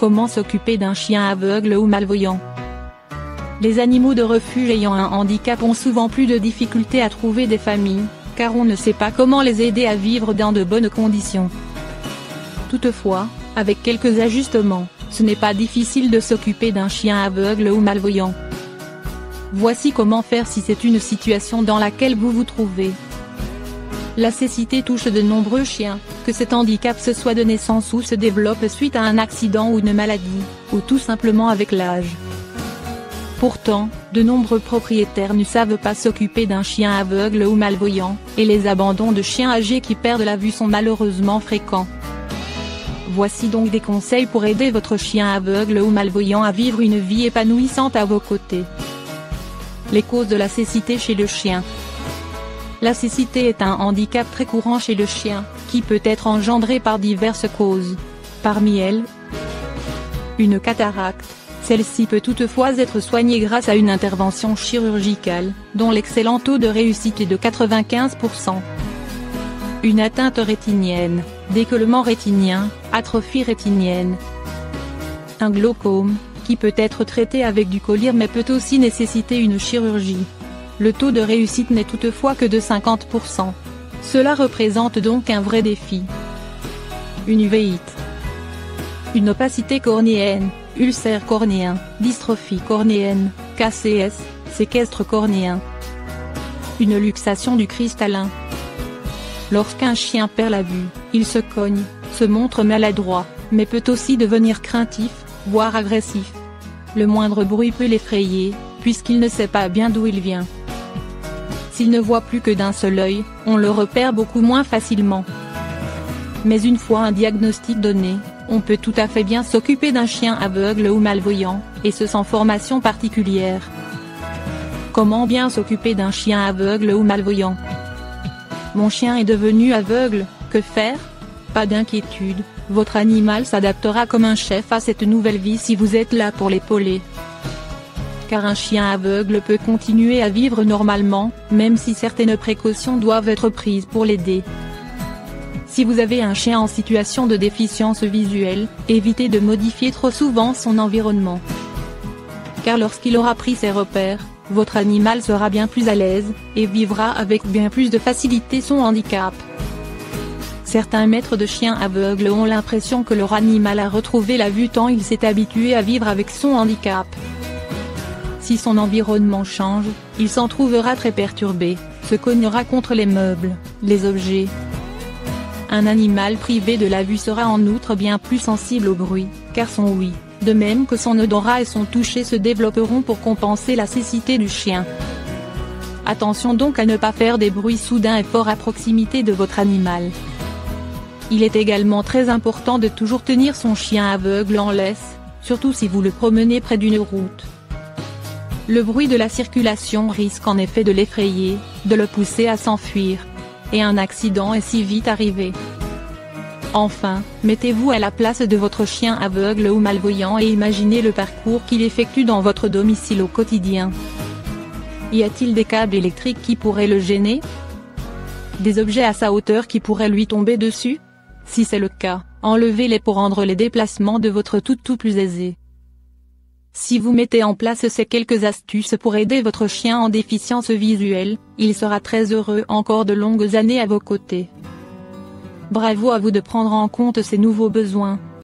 Comment s'occuper d'un chien aveugle ou malvoyant? Les animaux de refuge ayant un handicap ont souvent plus de difficultés à trouver des familles, car on ne sait pas comment les aider à vivre dans de bonnes conditions. Toutefois, avec quelques ajustements, ce n'est pas difficile de s'occuper d'un chien aveugle ou malvoyant. Voici comment faire si c'est une situation dans laquelle vous vous trouvez. La cécité touche de nombreux chiens, que cet handicap se soit de naissance ou se développe suite à un accident ou une maladie, ou tout simplement avec l'âge. Pourtant, de nombreux propriétaires ne savent pas s'occuper d'un chien aveugle ou malvoyant, et les abandons de chiens âgés qui perdent la vue sont malheureusement fréquents. Voici donc des conseils pour aider votre chien aveugle ou malvoyant à vivre une vie épanouissante à vos côtés. Les causes de la cécité chez le chien. La cécité est un handicap très courant chez le chien, qui peut être engendré par diverses causes. Parmi elles, une cataracte. Celle-ci peut toutefois être soignée grâce à une intervention chirurgicale, dont l'excellent taux de réussite est de 95%. Une atteinte rétinienne, décollement rétinien, atrophie rétinienne. Un glaucome, qui peut être traité avec du collyre mais peut aussi nécessiter une chirurgie. Le taux de réussite n'est toutefois que de 50%. Cela représente donc un vrai défi. Une uvéite. Une opacité cornéenne, ulcère cornéen, dystrophie cornéenne, KCS, séquestre cornéen. Une luxation du cristallin. Lorsqu'un chien perd la vue, il se cogne, se montre maladroit, mais peut aussi devenir craintif, voire agressif. Le moindre bruit peut l'effrayer, puisqu'il ne sait pas bien d'où il vient. S'il ne voit plus que d'un seul œil, on le repère beaucoup moins facilement. Mais une fois un diagnostic donné, on peut tout à fait bien s'occuper d'un chien aveugle ou malvoyant, et ce sans formation particulière. Comment bien s'occuper d'un chien aveugle ou malvoyant? Mon chien est devenu aveugle, que faire? Pas d'inquiétude, votre animal s'adaptera comme un chef à cette nouvelle vie si vous êtes là pour l'épauler. Car un chien aveugle peut continuer à vivre normalement, même si certaines précautions doivent être prises pour l'aider. Si vous avez un chien en situation de déficience visuelle, évitez de modifier trop souvent son environnement. Car lorsqu'il aura pris ses repères, votre animal sera bien plus à l'aise, et vivra avec bien plus de facilité son handicap. Certains maîtres de chiens aveugles ont l'impression que leur animal a retrouvé la vue tant il s'est habitué à vivre avec son handicap. Si son environnement change, il s'en trouvera très perturbé, se cognera contre les meubles, les objets. Un animal privé de la vue sera en outre bien plus sensible au bruit, car son ouïe, de même que son odorat et son toucher se développeront pour compenser la cécité du chien. Attention donc à ne pas faire des bruits soudains et forts à proximité de votre animal. Il est également très important de toujours tenir son chien aveugle en laisse, surtout si vous le promenez près d'une route. Le bruit de la circulation risque en effet de l'effrayer, de le pousser à s'enfuir. Et un accident est si vite arrivé. Enfin, mettez-vous à la place de votre chien aveugle ou malvoyant et imaginez le parcours qu'il effectue dans votre domicile au quotidien. Y a-t-il des câbles électriques qui pourraient le gêner? Des objets à sa hauteur qui pourraient lui tomber dessus? Si c'est le cas, enlevez-les pour rendre les déplacements de votre toutou plus aisés. Si vous mettez en place ces quelques astuces pour aider votre chien en déficience visuelle, il sera très heureux encore de longues années à vos côtés. Bravo à vous de prendre en compte ces nouveaux besoins.